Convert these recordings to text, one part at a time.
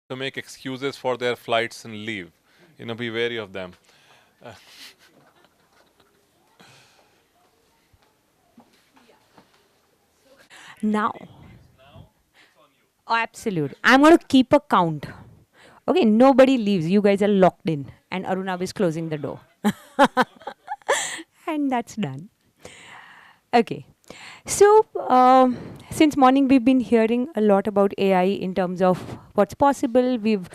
to make excuses for their flights and leave. Be wary of them. Now, oh, absolutely. I'm going to keep a count. Okay, nobody leaves. You guys are locked in, and Arunab is closing the door. And that's done. Okay. So, since morning, we've been hearing a lot about AI in terms of what's possible. We've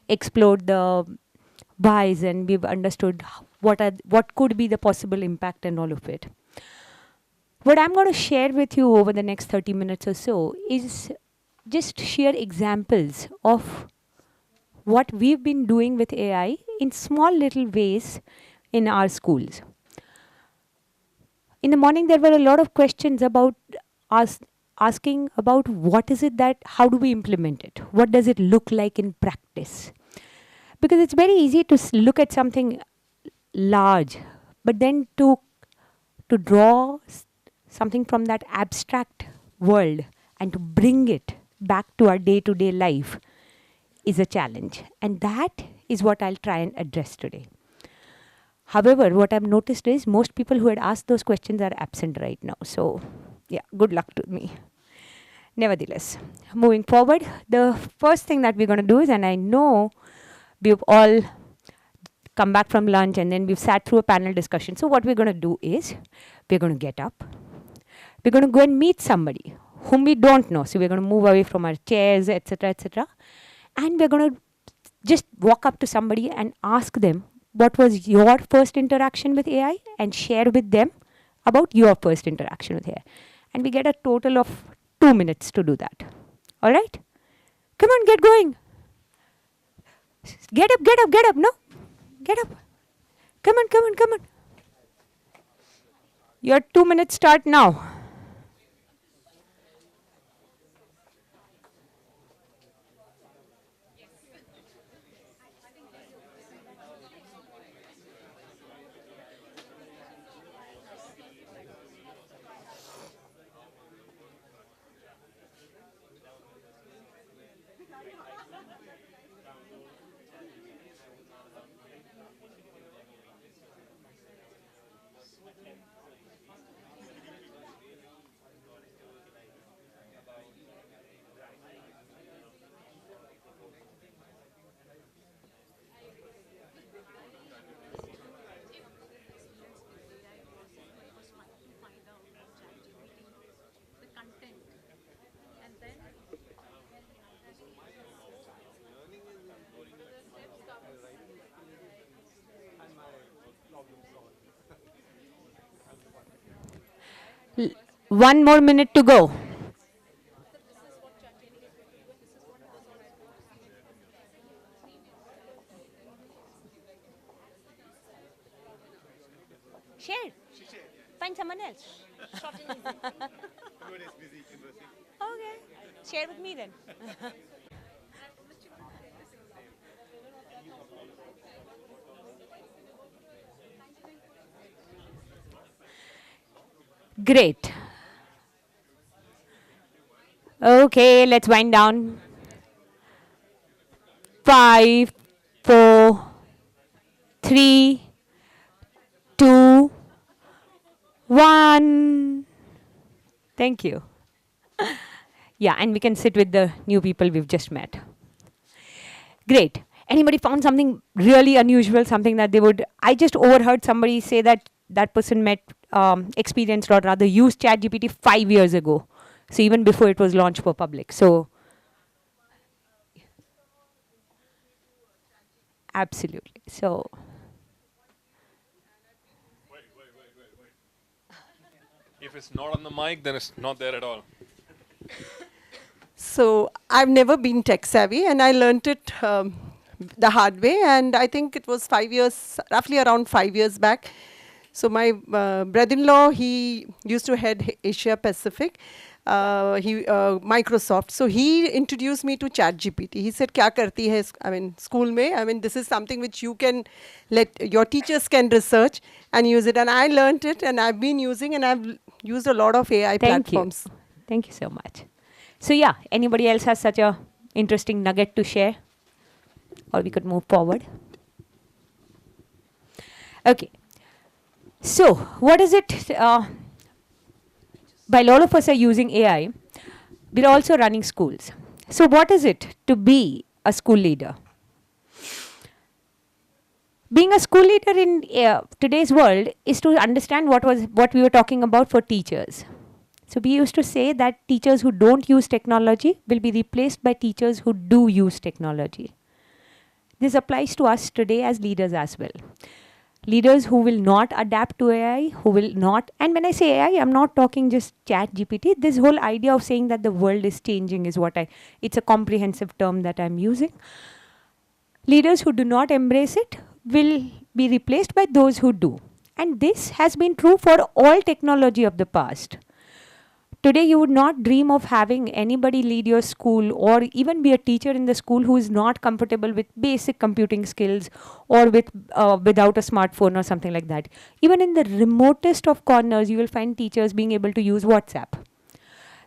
explored the whys and we've understood what could be the possible impact and all of it. What I'm going to share with you over the next 30 minutes or so is just sheer examples of what we've been doing with AI in small little ways in our schools. In the morning, there were a lot of questions about us asking about what is it that, how do we implement it? What does it look like in practice? Because it's very easy to look at something large, but then to draw something from that abstract world and to bring it back to our day-to-day life is a challenge. And that is what I'll try and address today. However, what I've noticed is most people who had asked those questions are absent right now. So, yeah, good luck to me. Nevertheless, moving forward, the first thing that we're going to do is, and I know we've all come back from lunch and then we've sat through a panel discussion. So, what we're going to do is we're going to get up, we're going to go and meet somebody whom we don't know. So, we're going to move away from our chairs, etc., etc. And we're going to just walk up to somebody and ask them what was your first interaction with AI and share with them about your first interaction with AI. And we get a total of 2 minutes to do that. All right? Come on, get going. Get up, get up, get up. No? Get up. Come on, come on, come on. Your 2 minutes start now. L- 1 more minute to go. Share. Find someone else. Okay. Share with me then. Great. Okay, let's wind down. 5, 4, 3, 2, 1. Thank you. Yeah, and we can sit with the new people we've just met. Great. Anybody found something really unusual, something that they would? I just overheard somebody say that that person experienced or rather used ChatGPT 5 years ago. So even before it was launched for public. So absolutely. So If it's not on the mic, then it's not there at all. So I've never been tech savvy, and I learned it the hard way. And I think it was 5 years, roughly around 5 years back. So my brother-in-law, he used to head Asia Pacific, Microsoft. So he introduced me to ChatGPT. He said, "Kya karti hai? I mean, school mein. I mean, this is something which you can your teachers can research and use it." And I learned it, and I've been using, and I've used a lot of AI thank you. platforms. Thank you so much. So yeah, anybody else has such a interesting nugget to share? or we could move forward. Okay. So, what is it? While all of us are using AI, we're also running schools. So, what is it to be a school leader? Being a school leader in today's world is to understand what we were talking about for teachers. So we used to say that teachers who don't use technology will be replaced by teachers who do use technology. This applies to us today as leaders as well. Leaders who will not adapt to AI, who will not, and when I say AI, I'm not talking just chat GPT. This whole idea of saying that the world is changing is it's a comprehensive term that I'm using. Leaders who do not embrace it will be replaced by those who do. And this has been true for all technology of the past. Today, you would not dream of having anybody lead your school or even be a teacher in the school who is not comfortable with basic computing skills or without a smartphone or something like that. Even in the remotest of corners, you will find teachers being able to use WhatsApp.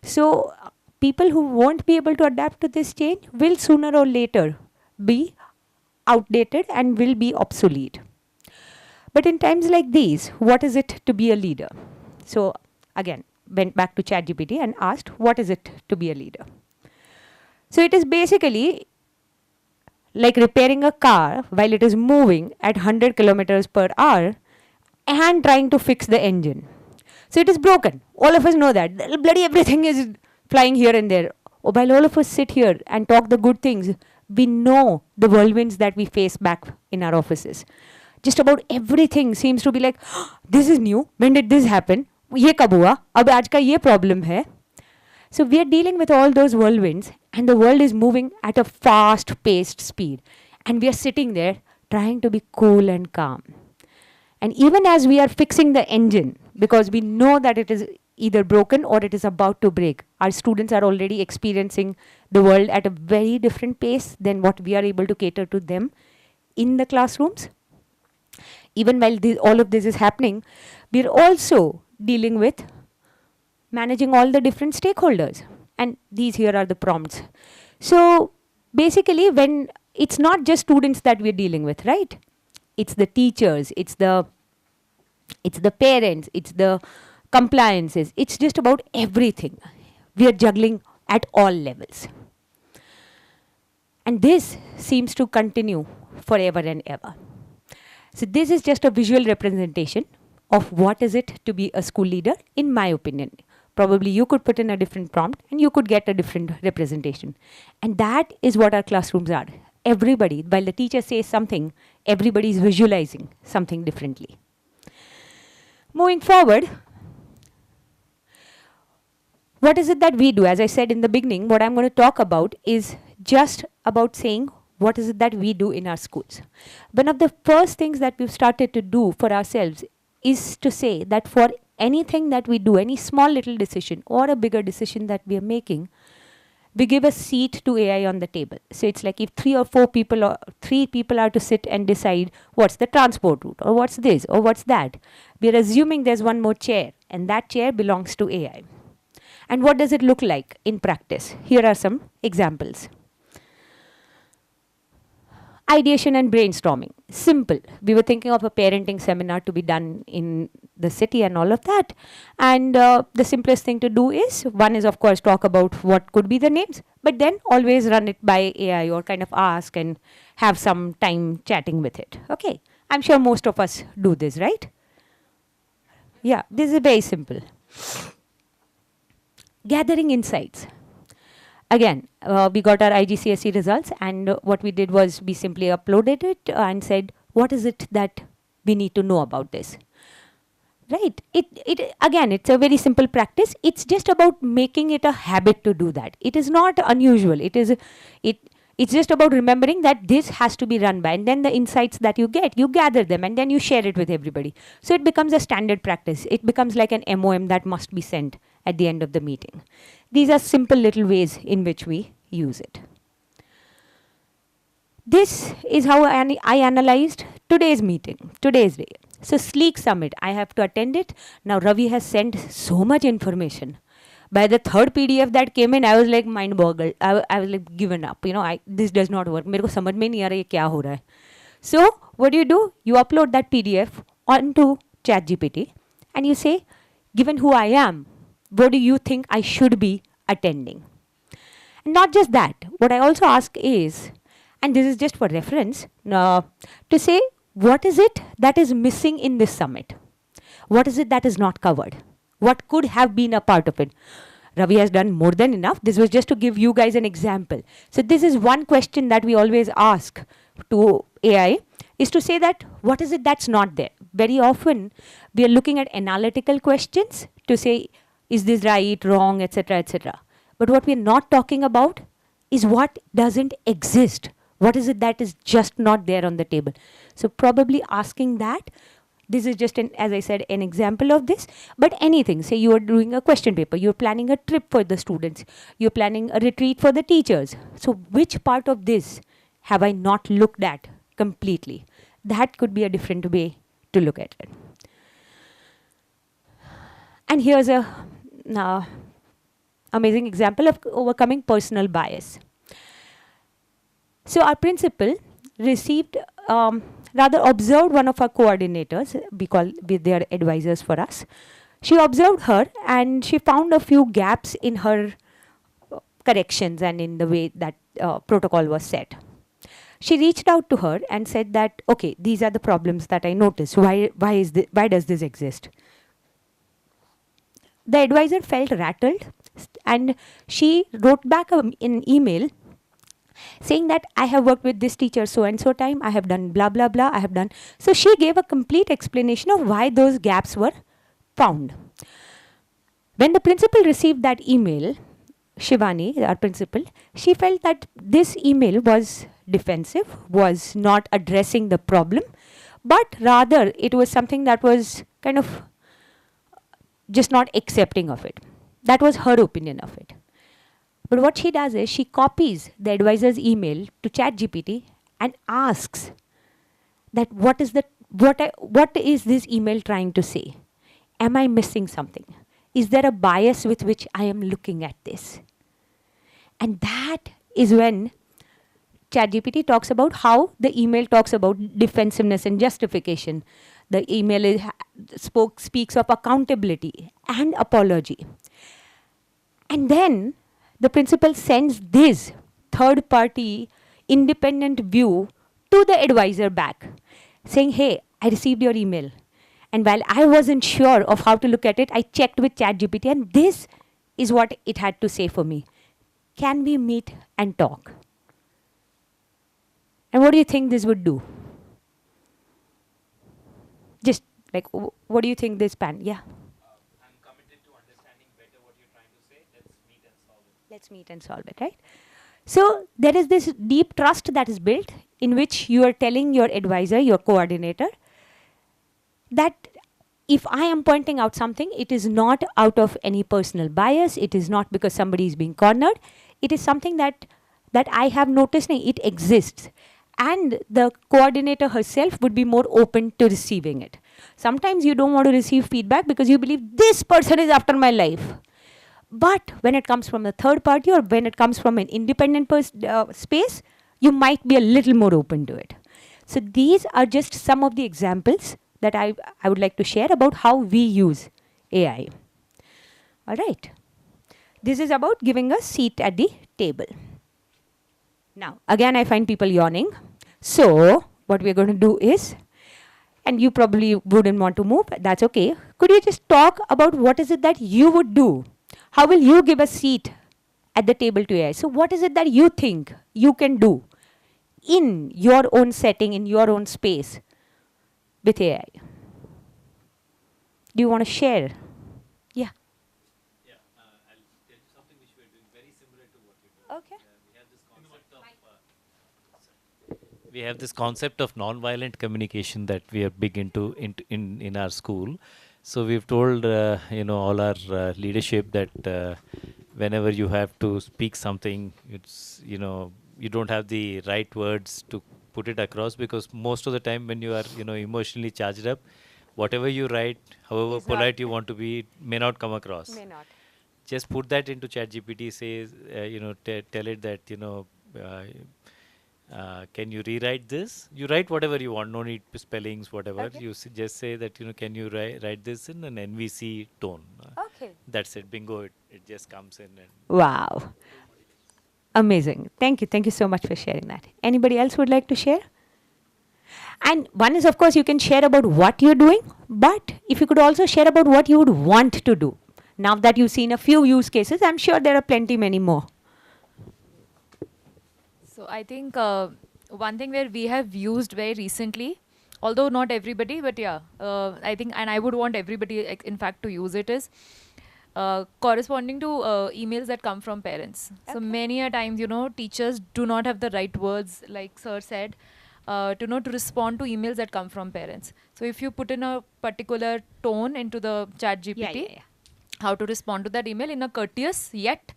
So, people who won't be able to adapt to this change will sooner or later be outdated and will be obsolete. But in times like these, what is it to be a leader? So, again, went back to ChatGPT and asked, what is it to be a leader? So it is basically like repairing a car while it is moving at 100 kilometers per hour and trying to fix the engine. So it is broken. All of us know that. Bloody everything is flying here and there. While all of us sit here and talk the good things, we know the whirlwinds that we face back in our offices. Just about everything seems to be like, oh, this is new. When did this happen? ये कब हुआ? अब आज का ये problem है. So we are dealing with all those whirlwinds and the world is moving at a fast-paced speed. And we are sitting there trying to be cool and calm. And even as we are fixing the engine, because we know that it is either broken or it is about to break, our students are already experiencing the world at a very different pace than what we are able to cater to them in the classrooms. Even while all of this is happening, we are also dealing with managing all the different stakeholders. And these here are the prompts. So basically, when it's not just students that we're dealing with, right? It's the teachers, it's the parents, it's the compliances. It's just about everything. We are juggling at all levels. And this seems to continue forever and ever. So this is just a visual representation of what is it to be a school leader, in my opinion. Probably you could put in a different prompt and you could get a different representation. And that is what our classrooms are. Everybody, while the teacher says something, everybody is visualizing something differently. Moving forward, what is it that we do? As I said in the beginning, what I'm going to talk about is just about saying what is it that we do in our schools. One of the first things that we've started to do for ourselves is to say that for anything that we do, any small little decision or a bigger decision that we are making, we give a seat to AI on the table. So it's like if 3 or 4 people or 3 people are to sit and decide what's the transport route or what's this or what's that, we are assuming there's one more chair and that chair belongs to AI. And what does it look like in practice? Here are some examples. Ideation and brainstorming. Simple. We were thinking of a parenting seminar to be done in the city and all of that. And the simplest thing to do is, one is of course talk about what could be the names, but then always run it by AI or kind of ask and have some time chatting with it. Okay. I'm sure most of us do this, right? Yeah, this is very simple. Gathering insights. Again, we got our IGCSE results and what we did was we simply uploaded it and said, what is it that we need to know about this? Right? Again, it's a very simple practice. It's just about making it a habit to do that. It is not unusual. It's just about remembering that this has to be run by, and then the insights that you get, you gather them and then you share it with everybody. So it becomes a standard practice. It becomes like an MOM that must be sent at the end of the meeting. These are simple little ways in which we use it. This is how I analyzed today's meeting, today's day. So Sleek Summit, I have to attend it. Now Ravi has sent so much information. By the third PDF that came in, I was like mind boggled. I was like given up. This does not work. मेरे को समझ में नहीं आ रहा ये क्या हो रहा है. So what do? You upload that PDF onto ChatGPT and you say, given who I am, what do you think I should be attending? And not just that. What I also ask is, and this is just for reference, to say what is it that is missing in this summit? What is it that is not covered? What could have been a part of it? Ravi has done more than enough. This was just to give you guys an example. So this is one question that we always ask to AI, is to say that what is it that's not there? Very often we are looking at analytical questions to say, is this right, wrong, etc., etc. But what we are not talking about is what doesn't exist. What is it that is just not there on the table? So probably asking that. This is just, as I said, an example of this. But anything, say you are doing a question paper, you're planning a trip for the students, you're planning a retreat for the teachers. So which part of this have I not looked at completely? That could be a different way to look at it. And here's a amazing example of overcoming personal bias. So our principal received, rather observed one of our coordinators, with their advisors for us. She observed her and she found a few gaps in her corrections and in the way that protocol was set. She reached out to her and said that, okay, these are the problems that I noticed. Why does this exist? The advisor felt rattled and she wrote back an email saying that I have worked with this teacher so and so time, I have done blah, blah, blah, I have done. So she gave a complete explanation of why those gaps were found. When the principal received that email, Shivani, our principal, she felt that this email was defensive, was not addressing the problem, but rather it was something that was kind of just not accepting of it. That was her opinion of it. But what she does is she copies the advisor's email to ChatGPT and asks that what is this email trying to say? Am I missing something? Is there a bias with which I am looking at this? And that is when ChatGPT talks about how the email talks about defensiveness and justification. The email speaks of accountability and apology. And then the principal sends this third-party independent view to the advisor back, saying, hey, I received your email. And while I wasn't sure of how to look at it, I checked with ChatGPT, and this is what it had to say for me. Can we meet and talk? And what do you think this would do? Just like, what do you think this pan? Yeah. I'm committed to understanding better what you're trying to say. Let's meet and solve it. Let's meet and solve it, right? So there is this deep trust that is built in which you are telling your advisor, your coordinator, that if I am pointing out something, it is not out of any personal bias. It is not because somebody is being cornered. It is something that I have noticed, it exists. And the coordinator herself would be more open to receiving it. Sometimes you don't want to receive feedback because you believe this person is after my life. But when it comes from a third party or when it comes from an independent space, you might be a little more open to it. So these are just some of the examples that I would like to share about how we use AI. All right. This is about giving a seat at the table. Now, again, I find people yawning. So what we're going to do is, and you probably wouldn't want to move, that's okay. Could you just talk about what is it that you would do? How will you give a seat at the table to AI? So what is it that you think you can do in your own setting, in your own space with AI? Do you want to share? Yeah. Yeah, I'll tell you something which we're doing very similar to what you're doing. Okay. We have this concept of non-violent communication that we are big into in our school. So we've told all our leadership that whenever you have to speak something, it's you don't have the right words to put it across, because most of the time when you are emotionally charged up, whatever you write, however Is not- polite you want to be, may not come across. May not. just put that into ChatGPT. Says, tell it that, can you rewrite this? You write whatever you want. No need spellings, whatever. Okay. You just say that, can you write this in an NVC tone? Okay. That's it. Bingo. It just comes in and. Wow. Amazing. Thank you. Thank you so much for sharing that. Anybody else would like to share? And one is, of course, you can share about what you're doing, but if you could also share about what you would want to do. Now that you've seen a few use cases, I'm sure there are plenty many more. So I think one thing where we have used very recently, although not everybody, but yeah, I think, and I would want everybody, in fact, to use it is corresponding to emails that come from parents. So many a times, teachers do not have the right words, like Sir said, to respond to emails that come from parents. So if you put in a particular tone into the chat GPT, how to respond to that email in a courteous yet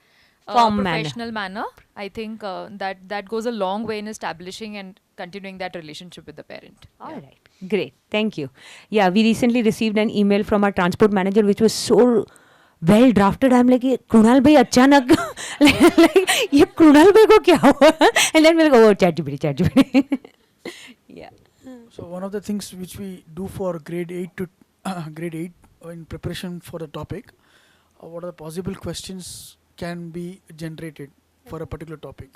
Firm manner. professional manner, I think that goes a long way in establishing and continuing that relationship with the parent. All Yeah. right. Great. Thank you. Yeah, we recently received an email from our transport manager, which was so well drafted. I'm like, "ये Krunal bhai अचानक like ये Krunal bhai को क्या हुआ?" And then we'll go, oh, ChatGPT. Yeah. So one of the things which we do for grade 8 to grade 8 in preparation for the topic, what are the possible questions can be generated for a particular topic.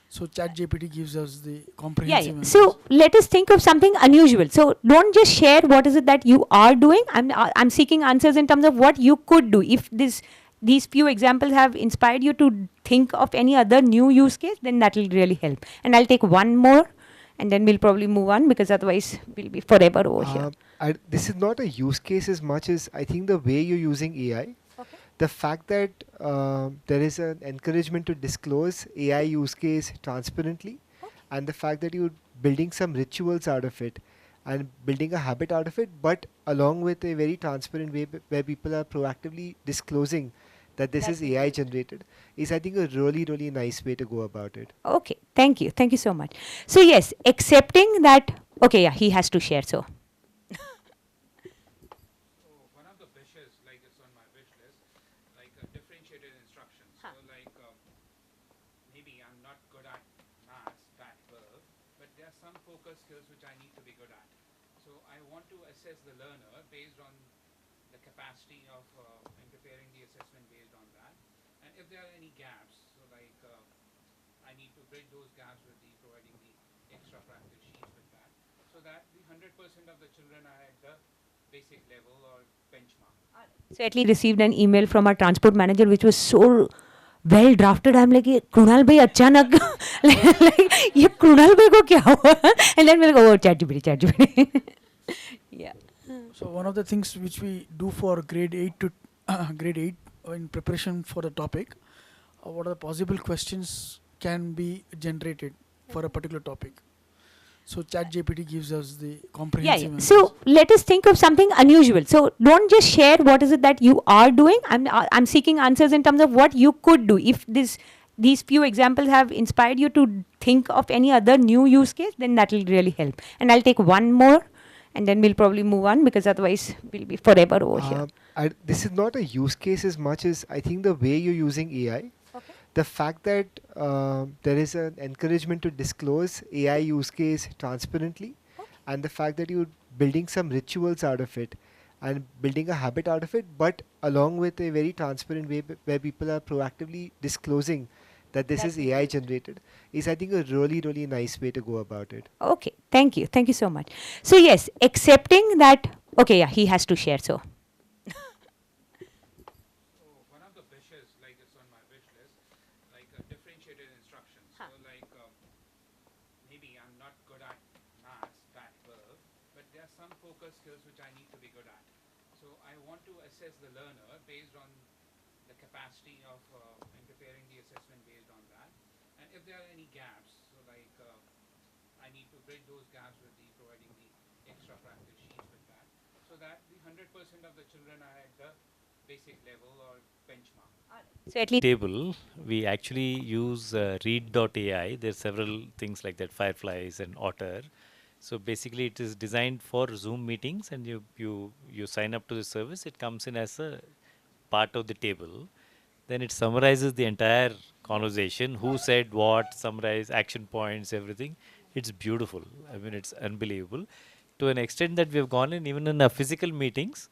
So ChatGPT gives us the comprehensive answers. So let us think of something unusual. So don't just share what is it that you are doing. I'm seeking answers in terms of what you could do. If these few examples have inspired you to think of any other new use case, then that will really help. And I'll take one more, and then we'll probably move on, because otherwise we'll be forever over here. This is not a use case as much as I think the way you're using AI. Okay. The fact that there is an encouragement to disclose AI use case transparently, and the fact that you're building some rituals out of it and building a habit out of it, but along with a very transparent way where people are proactively disclosing that this is AI generated, is I think a really, really nice way to go about it. Okay. Thank you. Thank you so much. So yes, accepting that, okay, yeah, he has to share, so. One of the wishes, like it's on my wish list, like differentiated instructions. So like maybe I'm not good at maths that well, but there are some focus skills which I need to be good at. So I want to assess the learner based on the capacity of and preparing the assessment based on that. And if there are any gaps, so like I need to bridge those gaps with the providing the extra practice sheets with that, so that the 100% of the children are at the basic level or benchmark. So at least received an email from our transport manager, which was so well drafted. I'm like, "ये Krunal bhai अचानक like ये Krunal bhai को क्या हुआ?" And then we'll go, oh, ChatGPT. Yeah. So one of the things which we do for grade 8 to grade 8 in preparation for the topic, what are the possible questions can be generated for a particular topic. So ChatGPT gives us the comprehensive answers. So let us think of something unusual. So don't just share what is it that you are doing. I'm seeking answers in terms of what you could do. If these few examples have inspired you to think of any other new use case, then that will really help. And I'll take one more, and then we'll probably move on, because otherwise we'll be forever over here. This is not a use case as much as I think the way you're using AI. Okay. The fact that there is an encouragement to disclose AI use case transparently, and the fact that you're building some rituals out of it and building a habit out of it, but along with a very transparent way where people are proactively disclosing that this is AI generated, is I think a really, really nice way to go about it. Okay. Thank you. Thank you so much. So yes, accepting that, okay, yeah, he has to share, so. One of the wishes, like it's on my wish list, like differentiated instructions. So like maybe I'm not good at maths that well, but there are some focus skills which I need to be good at. So I want to assess the learner based on the capacity of and preparing the assessment based on that. And if there are any gaps, so like I need to bridge those gaps with the providing the extra practice sheets with that, so that the 100% of the children are at the basic level or benchmark. So at least Table, we actually use read.ai. There's several things like that, Fireflies and Otter. So basically it is designed for Zoom meetings, and you sign up to the service. It comes in as a part of the table. then it summarizes the entire conversation, who said what, summarize action points, everything. It's beautiful. I mean, it's unbelievable. To an extent that we have gone in, even in our physical meetings,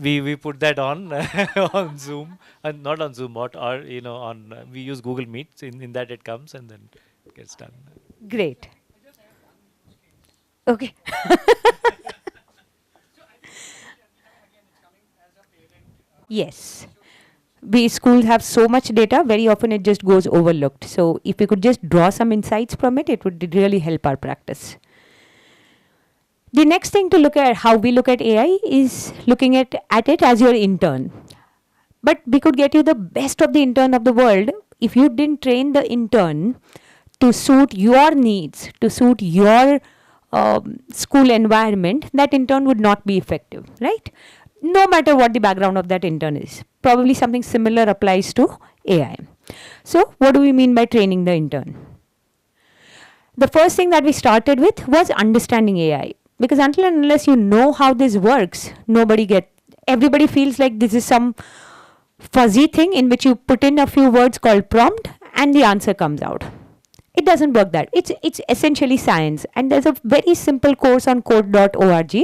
we put that on on Zoom, and not on Zoom, or on we use Google Meet. In that it comes and then it gets done. Great. Okay. Yes. We schools have so much data, very often it just goes overlooked. So if we could just draw some insights from it, it would really help our practice. The next thing to look at, how we look at AI, is looking at it as your intern. But we could get you the best of the intern of the world. If you didn't train the intern to suit your needs, to suit your school environment, that intern would not be effective, right? No matter what the background of that intern is. Probably something similar applies to AI. So what do we mean by training the intern? The first thing that we started with was understanding AI. Because until and unless you know how this works, everybody feels like this is some fuzzy thing in which you put in a few words called prompt and the answer comes out. It doesn't work that. It's essentially science. And there's a very simple course on code.org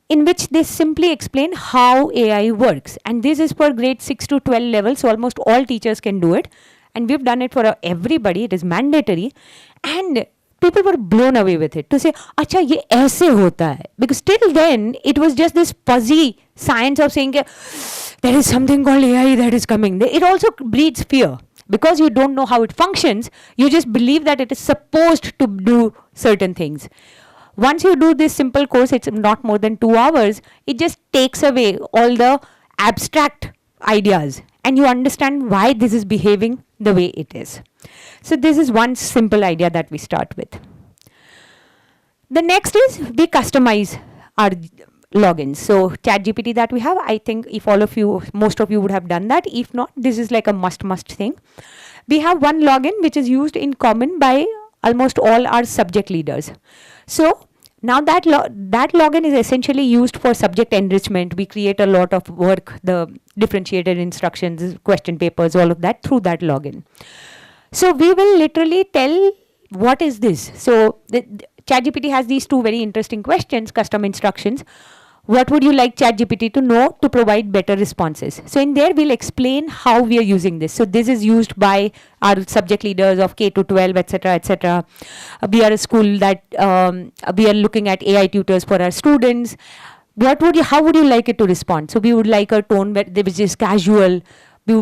in which they simply explain how AI works. And this is for grade 6 to 12 level, so almost all teachers can do it. And we've done it for everybody. It is mandatory. And people were blown away with it to say, acha, ye aise hota hai. Because till then, it was just this fuzzy science of saying, there is something called AI that is coming. It also breeds fear. Because you don't know how it functions, you just believe that it is supposed to do certain things. Once you do this simple course, it's not more than 2 hours, it just takes away all the abstract ideas and you understand why this is behaving the way it is. So this is one simple idea that we start with. The next is we customize our logins. So ChatGPT that we have, I think if most of you would have done that. If not, this is like a must thing. We have one login which is used in common by almost all our subject leaders. So now that login is essentially used for subject enrichment. We create a lot of work, the differentiated instructions, question papers, all of that through that login. So we will literally tell what is this. So the ChatGPT has these 2 very interesting questions, custom instructions. What would you like ChatGPT to know to provide better responses? So in there, we'll explain how we are using this. So this is used by our subject leaders of K to 12, etc., etc. We are a school that we are looking at AI tutors for our students. How would you like it to respond? So we would like a tone which is casual. We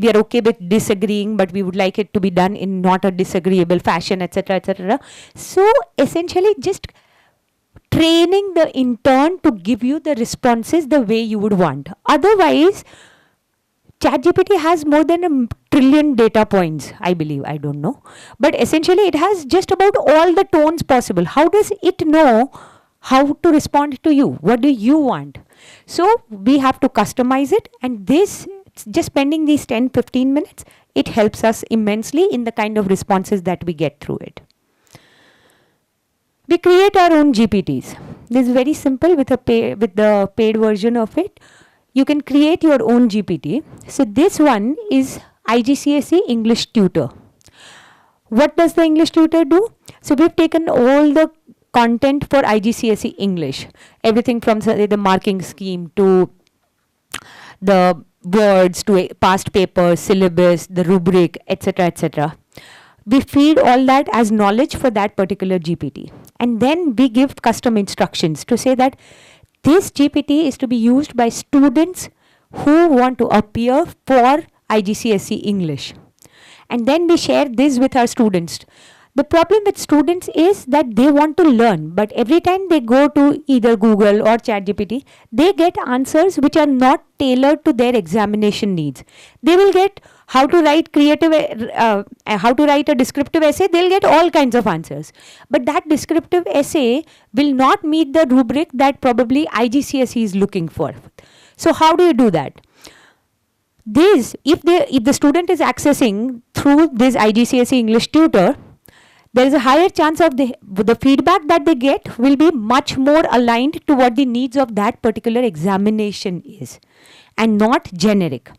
are okay with disagreeing, but we would like it to be done in not a disagreeable fashion, etc., etc. So essentially, just training the intern to give you the responses the way you would want. Otherwise, ChatGPT has more than 1 trillion data points, I believe. I don't know. But essentially, it has just about all the tones possible. How does it know how to respond to you? What do you want? So we have to customize it. And this, just spending these 10-15 minutes, it helps us immensely in the kind of responses that we get through it. We create our own GPTs. This is very simple with the paid version of it. You can create your own GPT. So this one is IGCSE English Tutor. What does the English Tutor do? So we've taken all the content for IGCSE English. Everything from the marking scheme to the words to past papers, syllabus, the rubric, etc., etc. We feed all that as knowledge for that particular GPT. And then we give custom instructions to say that this GPT is to be used by students who want to appear for IGCSE English. And then we share this with our students. The problem with students is that they want to learn, but every time they go to either Google or ChatGPT, they get answers which are not tailored to their examination needs. They will get how to write a descriptive essay, they'll get all kinds of answers. But that descriptive essay will not meet the rubric that probably IGCSE is looking for. So how do you do that? This, if the student is accessing through this IGCSE English Tutor, there is a higher chance of the feedback that they get will be much more aligned to what the needs of that particular examination is. and not generic.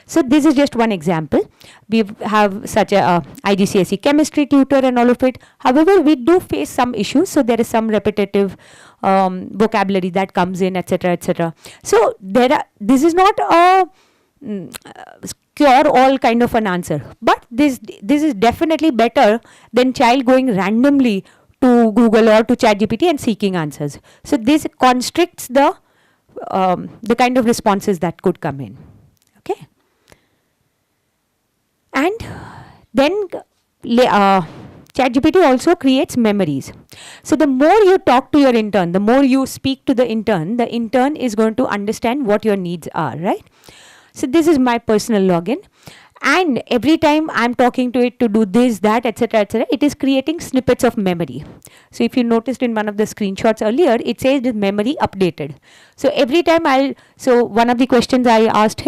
So this is just one example. We have such a IGCSE chemistry tutor and all of it. However, we do face some issues. So there is some repetitive vocabulary that comes in, etc., etc. So this is not a cure all kind of an answer, but this is definitely better than child going randomly to Google or to ChatGPT and seeking answers. So this constricts the kind of responses that could come in. Okay. And then ChatGPT also creates memories. So the more you talk to your intern, the more you speak to the intern is going to understand what your needs are, right? So this is my personal login. And every time I'm talking to it to do this, that, etc., it is creating snippets of memory. So if you noticed in one of the screenshots earlier, it says the memory updated. So every time so one of the questions I asked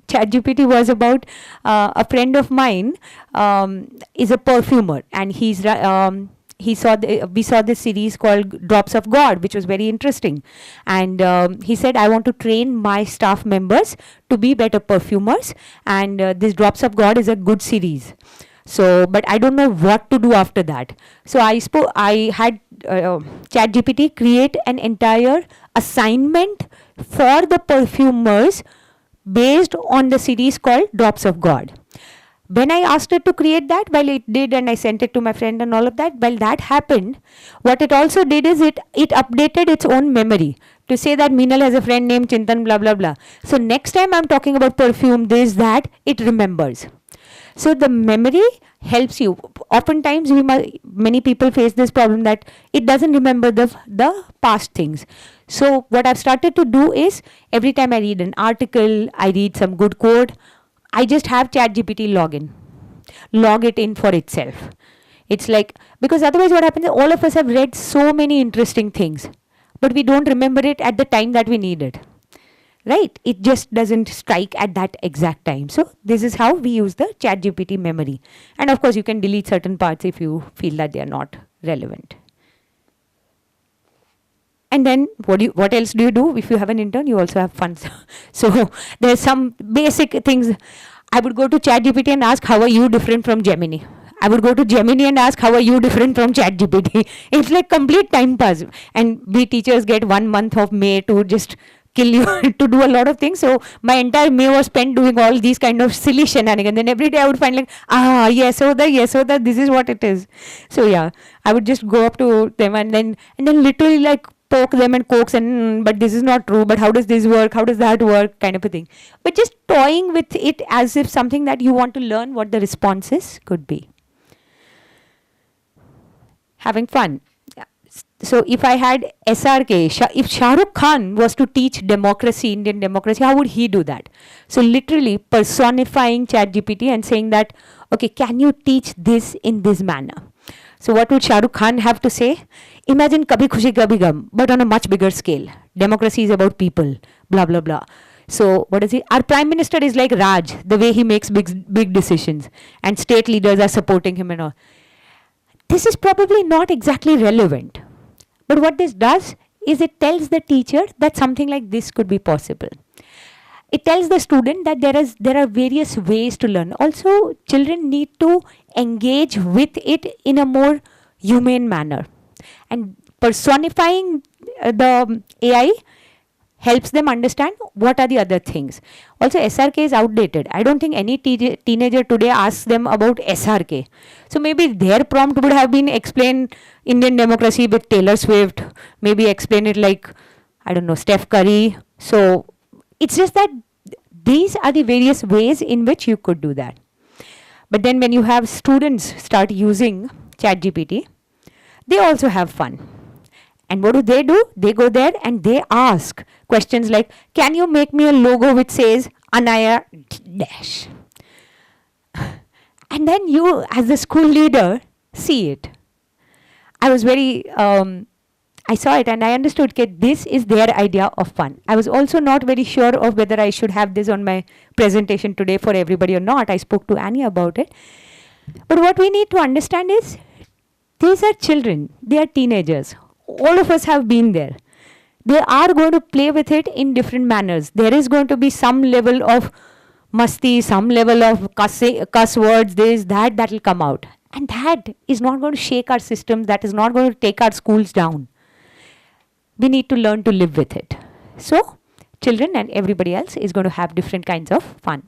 ChatGPT was about a friend of mine is a perfumer, and we saw this series called Drops of God, which was very interesting. And he said, I want to train my staff members to be better perfumers, and this Drops of God is a good series. So, but I don't know what to do after that. So I had ChatGPT create an entire assignment for the perfumers based on the series called Drops of God. When I asked it to create that, well, it did, and I sent it to my friend and all of that. Well, that happened. What it also did is it updated its own memory to say that Minal has a friend named Chintan, blah, blah, blah. So next time I'm talking about perfume, this, that, it remembers. So the memory helps you. Oftentimes, many people face this problem that it doesn't remember the past things. So what I've started to do is, every time I read an article, I read some good code, I just have ChatGPT log it in for itself. It's like, because otherwise what happens is all of us have read so many interesting things, but we don't remember it at the time that we need it. Right? It just doesn't strike at that exact time. So this is how we use the ChatGPT memory. And of course, you can delete certain parts if you feel that they are not relevant. And then what else do you do? If you have an intern, you also have fun. So there's some basic things. I would go to ChatGPT and ask, how are you different from Gemini? I would go to Gemini and ask, how are you different from ChatGPT? It's like complete time pass. And we teachers get 1 month of May to just kill you to do a lot of things. So my entire May was spent doing all these kind of silly shenanigans. Then every day I would find like, yes, this is what it is. So yeah, I would just go up to them and then literally like poke them and coax and but this is not true, but how does this work, how does that work, kind of a thing. But just toying with it as if something that you want to learn what the responses could be. Having fun. So if I had SRK, if Shah Rukh Khan was to teach democracy, Indian democracy, how would he do that? So literally personifying ChatGPT and saying that, okay, can you teach this in this manner? So what would Shah Rukh Khan have to say? Imagine Kabhi Khushi Kabhi Gum, but on a much bigger scale. Democracy is about people, blah, blah, blah. So what is he? Our Prime Minister is like Raj, the way he makes big decisions. And state leaders are supporting him and all. This is probably not exactly relevant. But what this does is it tells the teacher that something like this could be possible. It tells the student that there are various ways to learn. Also, children need to engage with it in a more humane manner. And personifying the AI helps them understand what are the other things. Also, SRK is outdated. I don't think any teenager today asks them about SRK. So maybe their prompt would have been explain Indian democracy with Taylor Swift, maybe explain it like, I don't know, Steph Curry. So it's just that these are the various ways in which you could do that. But then when you have students start using ChatGPT, they also have fun. And what do? They go there and they ask questions like, can you make me a logo which says Anaya dash? And then you, as the school leader, see it. I was I saw it and I understood that this is their idea of fun. I was also not very sure of whether I should have this on my presentation today for everybody or not. I spoke to Annie about it. But what we need to understand is, these are children. They are teenagers. All of us have been there. they are going to play with it in different manners. There is going to be some level of masti, some level of cuss words, this, that will come out. And that is not going to shake our systems, that is not going to take our schools down. We need to learn to live with it. So, children and everybody else is going to have different kinds of fun.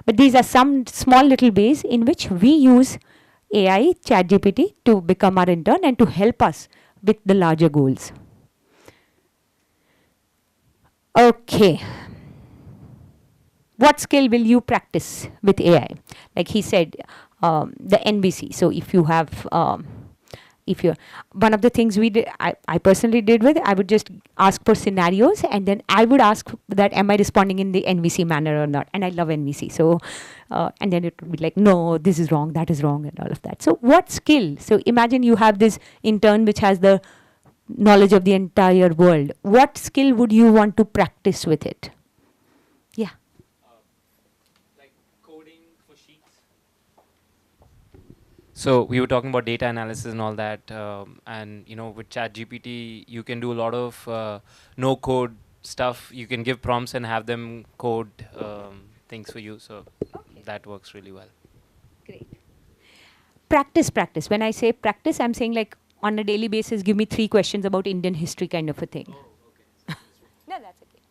But these are some small little ways in which we use AI, ChatGPT, to become our intern and to help us with the larger goals. Okay. What skill will you practice with AI? Like he said, the NBC. So if you have, one of the things we did, I personally did with, I would just ask for scenarios and then I would ask that, am I responding in the NVC manner or not? And I love NVC. So, and then it would be like, no, this is wrong, that is wrong, and all of that. So what skill? So imagine you have this intern which has the knowledge of the entire world. What skill would you want to practice with it? Yeah. Like coding for sheets. So we were talking about data analysis and all that, and with ChatGPT, you can do a lot of no-code stuff. You can give prompts and have them code things for you. So that works really well. Great. Practice. When I say practice, I'm saying like on a daily basis, give me 3 questions about Indian history kind of a thing. Oh, okay. No, that's okay.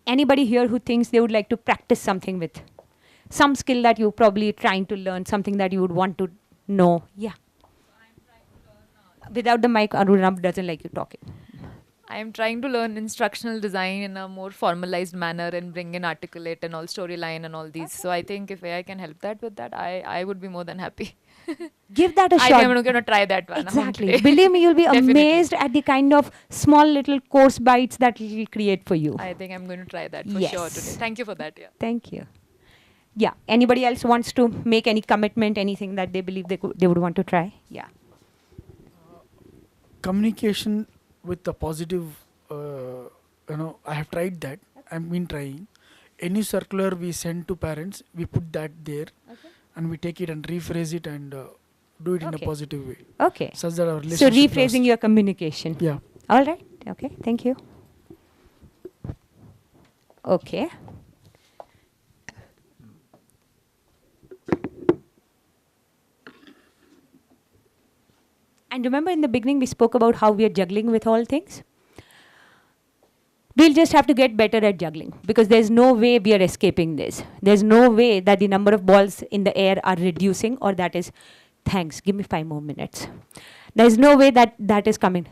Anybody here who thinks they would like to practice something with some skill that you're probably trying to learn, something that you would want to know? Yeah. I'm trying to learn. Without the mic, Arunab doesn't like you talking. I am trying to learn instructional design in a more formalized manner and bring in articulate and all storyline and all these. So I think if AI can help that with that, I would be more than happy. Give that a I shot. think I'm going to try that one. Exactly. Believe me, you'll be Definitely. amazed at the kind of small little course bites that it will create for you. I think I'm going to try that for Yes. sure today. Thank you for that. Yeah. Thank you. Yeah. Anybody else wants to make any commitment, anything that they believe they would want to try? Yeah. Communication with the positive, I have tried that. I've been trying. Any circular we send to parents, we put that there, and we take it and rephrase it and do it in a Okay. positive way, Okay. such that our So relationship rephrasing lasts. your communication. Yeah. All right. Okay. Thank you. Okay. And remember in the beginning we spoke about how we are juggling with all things? We'll just have to get better at juggling because there's no way we are escaping this. There's no way that the number of balls in the air are reducing, or that is, thanks, give me 5 more minutes. There's no way that that is coming.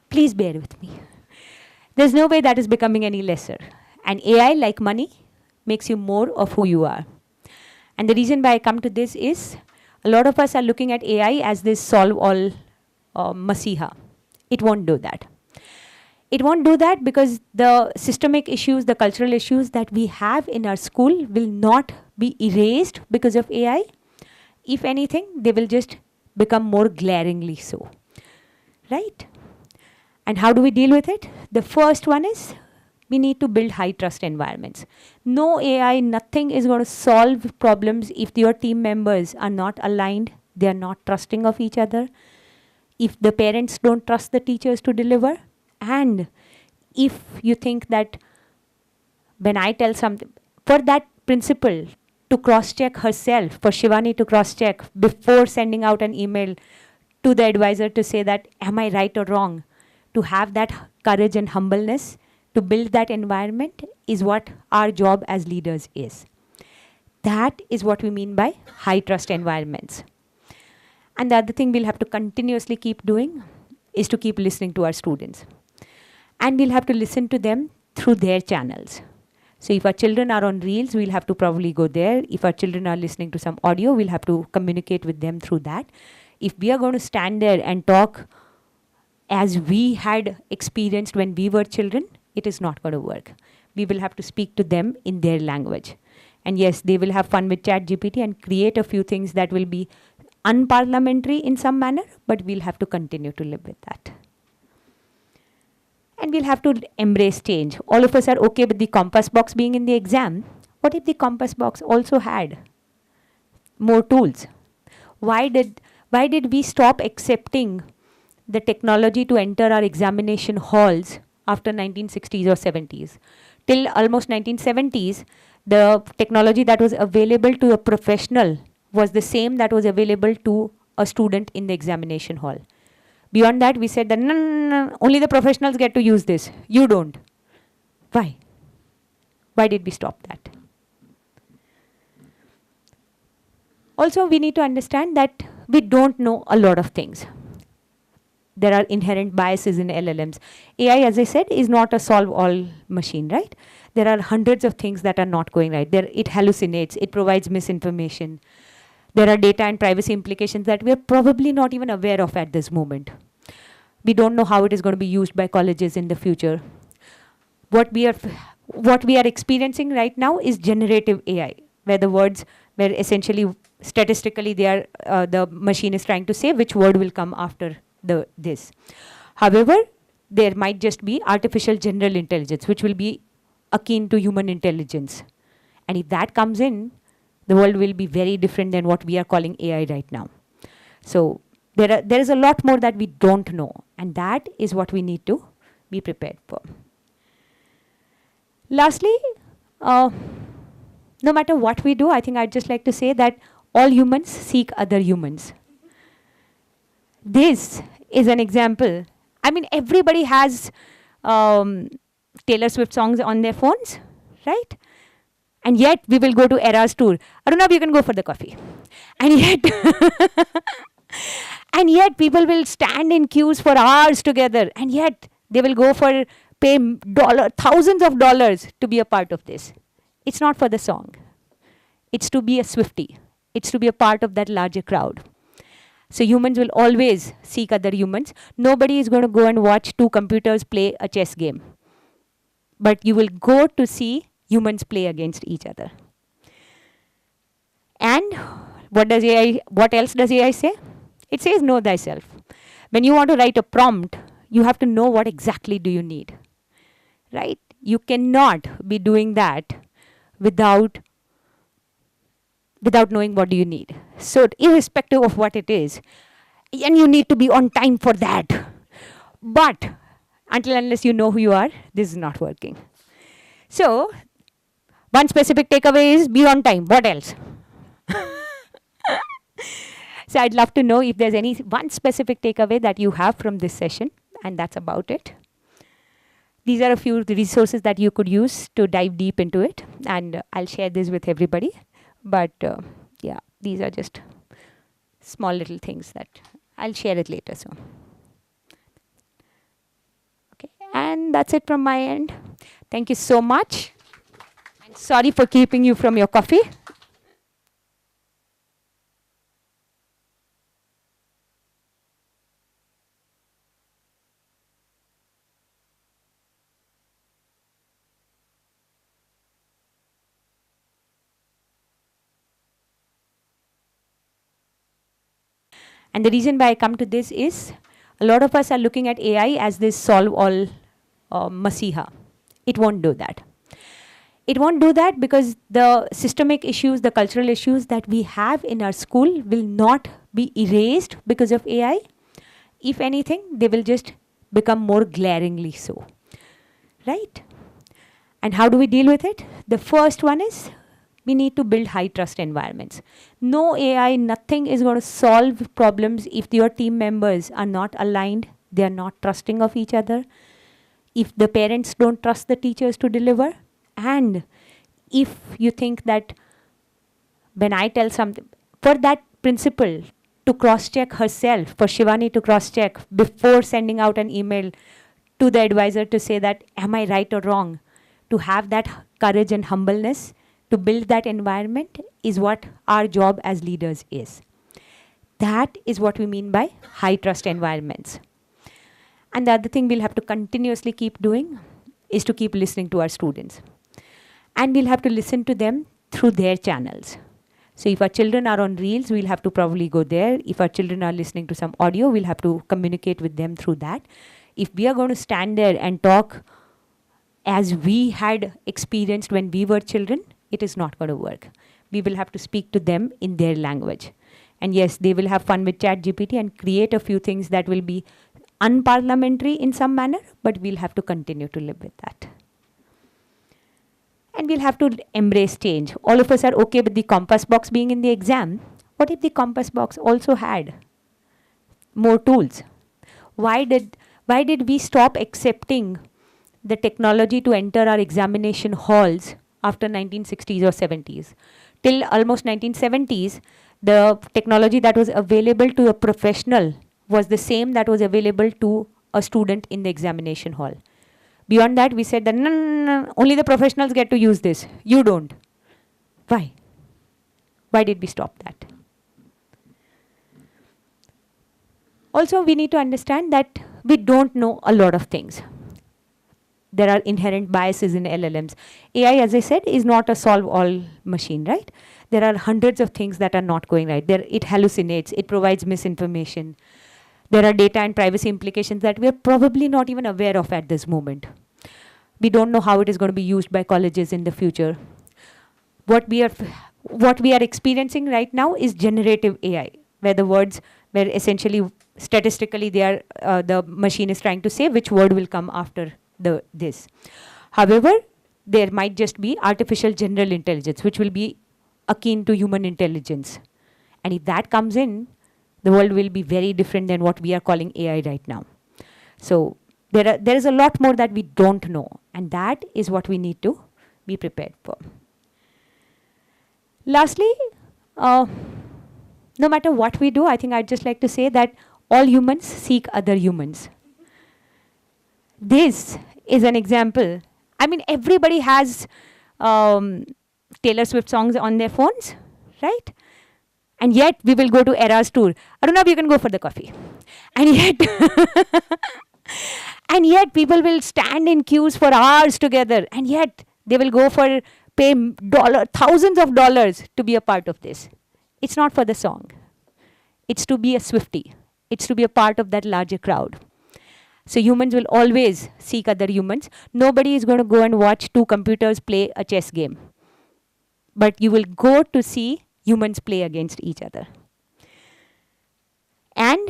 Please bear with me. There's no way that is becoming any lesser. And AI, like money, makes you more of who you are. And the reason why I come to this is, a lot of us are looking at AI as this solve-all masiha. It won't do that. It won't do that because the systemic issues, the cultural issues that we have in our school will not be erased because of AI. If anything, they will just become more glaringly so. Right? And how do we deal with it? The first one is, we need to build high trust environments. No AI, nothing is going to solve problems if your team members are not aligned, they are not trusting of each other, if the parents don't trust the teachers to deliver, and if you think that when I tell something, for that principal to cross-check herself, for Shivani to cross-check before sending out an email to the advisor to say that, am I right or wrong? To have that courage and humbleness, to build that environment is what our job as leaders is. That is what we mean by high trust environments. And the other thing we'll have to continuously keep doing is to keep listening to our students. And we'll have to listen to them through their channels. So if our children are on reels, we'll have to probably go there. If our children are listening to some audio, we'll have to communicate with them through that. If we are going to stand there and talk as we had experienced when we were children, it is not going to work. We will have to speak to them in their language. And yes, they will have fun with ChatGPT and create a few things that will be unparliamentary in some manner, but we'll have to continue to live with that. And we'll have to embrace change. All of us are okay with the compass box being in the exam. What if the compass box also had more tools? Why did we stop accepting the technology to enter our examination halls after 1960s or 70s. Till almost 1970s, the technology that was available to a professional was the same that was available to a student in the examination hall. Beyond that, we said that no, only the professionals get to use this. You don't. Why? Why did we stop that? Also, we need to understand that we don't know a lot of things. There are inherent biases in LLMs. AI, as I said, is not a solve-all machine, right? There are hundreds of things that are not going right. It hallucinates, it provides misinformation. There are data and privacy implications that we are probably not even aware of at this moment. We don't know how it is going to be used by colleges in the future. What we are experiencing right now is generative AI, where essentially statistically the machine is trying to say which word will come after this. However, there might just be artificial general intelligence, which will be akin to human intelligence. And if that comes in, the world will be very different than what we are calling AI right now. So there is a lot more that we don't know, and that is what we need to be prepared for. Lastly, no matter what we do, I think I'd just like to say that all humans seek other humans. This is an example. I mean, everybody has Taylor Swift songs on their phones, right? And yet, we will go to Era's tour. Arunabh, you can go for the coffee. And yet, and yet people will stand in queues for hours together. And yet, they will pay thousands of dollars to be a part of this. It's not for the song. It's to be a Swiftie. It's to be a part of that larger crowd. So humans will always seek other humans. Nobody is going to go and watch two computers play a chess game. But you will go to see humans play against each other. And what else does AI say? It says know thyself. When you want to write a prompt, you have to know what exactly do you need. Right? You cannot be doing that without knowing what do you need. So irrespective of what it is, and you need to be on time for that. But unless you know who you are, this is not working. So one specific takeaway is be on time. What else? So I'd love to know if there's one specific takeaway that you have from this session, and that's about it. These are a few resources that you could use to dive deep into it, and I'll share this with everybody. But yeah, these are just small little things that I'll share it later. So, okay, and that's it from my end. Thank you so much. And sorry for keeping you from your coffee. And the reason why I come to this is a lot of us are looking at AI as this solve-all masiha. It won't do that. It won't do that because the systemic issues, the cultural issues that we have in our school will not be erased because of AI. If anything, they will just become more glaringly so. Right? And how do we deal with it? The first one is we need to build high trust environments. No AI, nothing is going to solve problems if your team members are not aligned, they are not trusting of each other, if the parents don't trust the teachers to deliver, and if you think that when I tell something, for that principal to cross-check herself, for Shivani to cross-check before sending out an email to the advisor to say that, am I right or wrong? To have that courage and humbleness, to build that environment is what our job as leaders is. That is what we mean by high trust environments. And the other thing we'll have to continuously keep doing is to keep listening to our students. And we'll have to listen to them through their channels. So if our children are on Reels, we'll have to probably go there. If our children are listening to some audio, we'll have to communicate with them through that. If we are going to stand there and talk as we had experienced when we were children, it is not going to work. We will have to speak to them in their language. And yes, they will have fun with ChatGPT and create a few things that will be unparliamentary in some manner, but we'll have to continue to live with that. And we'll have to embrace change. All of us are okay with the compass box being in the exam. What if the compass box also had more tools? Why did we stop accepting the technology to enter our examination halls after 1960s or 70s? Till almost 1970s, the technology that was available to a professional was the same that was available to a student in the examination hall. Beyond that, we said that no, only the professionals get to use this. You don't. Why? Why did we stop that? Also, we need to understand that we don't know a lot of things. There are inherent biases in LLMs. AI, as I said, is not a solve-all machine, right? There are hundreds of things that are not going right. It hallucinates. It provides misinformation. There are data and privacy implications that we are probably not even aware of at this moment. We don't know how it is going to be used by colleges in the future. What we are experiencing right now is generative AI, where essentially statistically the machine is trying to say which word will come after this. However, there might just be artificial general intelligence, which will be akin to human intelligence. And if that comes in, the world will be very different than what we are calling AI right now. So there is a lot more that we don't know, and that is what we need to be prepared for. Lastly, no matter what we do, I think I'd just like to say that all humans seek other humans. This is an example. I mean, everybody has Taylor Swift songs on their phones, right? And yet, we will go to Era's tour. Aruna, you can go for the coffee. And yet, people will stand in queues for hours together. And yet, they will pay thousands of dollars to be a part of this. It's not for the song. It's to be a Swiftie. It's to be a part of that larger crowd. So humans will always seek other humans. Nobody is going to go and watch two computers play a chess game. But you will go to see humans play against each other. And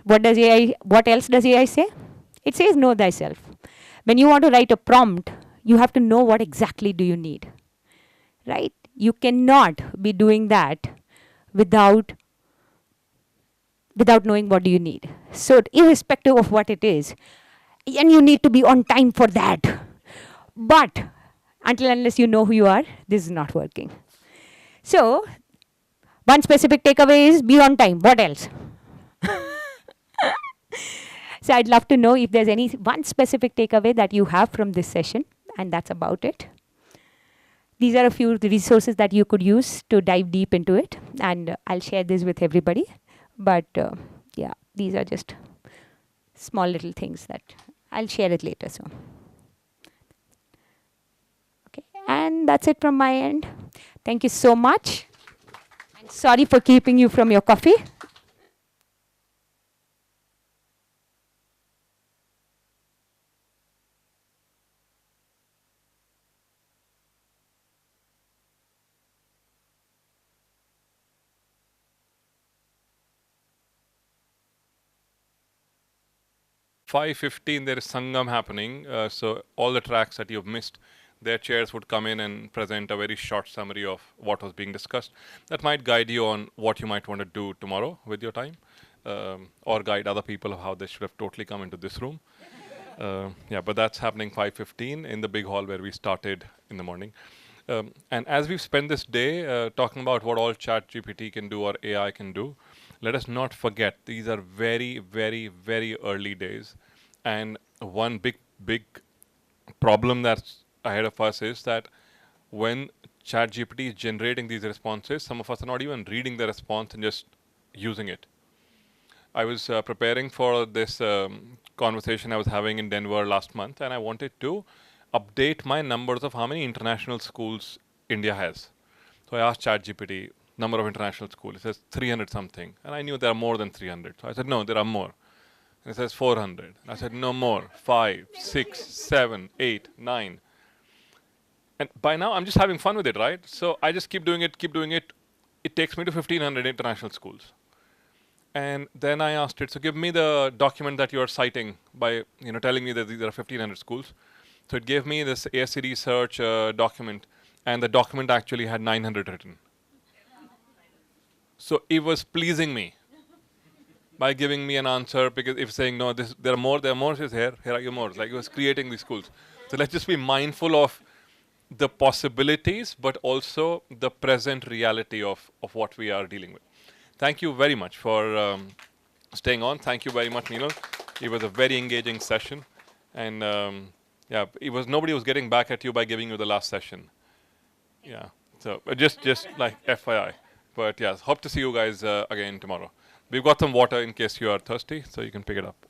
what else does AI say? It says know thyself. When you want to write a prompt, you have to know what exactly do you need. Right? You cannot be doing that without knowing what do you need. So irrespective of what it is, and you need to be on time for that. But unless you know who you are, this is not working. So one specific takeaway is be on time. What else? So I'd love to know if there's one specific takeaway that you have from this session, and that's about it. These are a few resources that you could use to dive deep into it, and I'll share this with everybody. But yeah, these are just small little things that I'll share it later. So, okay, and that's it from my end. Thank you so much. And sorry for keeping you from your coffee. (5:15) there is Sangam happening. So all the tracks that you've missed, their chairs would come in and present a very short summary of what was being discussed. That might guide you on what you might want to do tomorrow with your time, or guide other people of how they should have totally come into this room. Yeah, but that's happening 5:15 in the big hall where we started in the morning. And as we've spent this day talking about what all ChatGPT can do or AI can do, let us not forget these are very, very, very early days. And one big problem that's ahead of us is that when ChatGPT is generating these responses, some of us are not even reading the response and just using it. I was preparing for this conversation I was having in Denver last month, and I wanted to update my numbers of how many international schools India has. So I asked ChatGPT, number of international schools. It says 300 something. And I knew there are more than 300. So I said, no, there are more. And it says 400. I said, no more. 5, 6, 7, 8, 9. And by now, I'm just having fun with it, right? So I just keep doing it. It takes me to 1,500 international schools. And then I asked it, so give me the document that you are citing by telling me that there are 1,500 schools. So it gave me this ASC research document, and the document actually had 900 written. So it was pleasing me by giving me an answer, because if saying no, there are more, is here are your more. Like, it was creating these schools. So let's just be mindful of the possibilities, but also the present reality of what we are dealing with. Thank you very much for staying on. Thank you very much, Minal. It was a very engaging session, and yeah, nobody was getting back at you by giving you the last session. Yeah, so just like FYI. But yeah, hope to see you guys again tomorrow. We've got some water in case you are thirsty, so you can pick it up.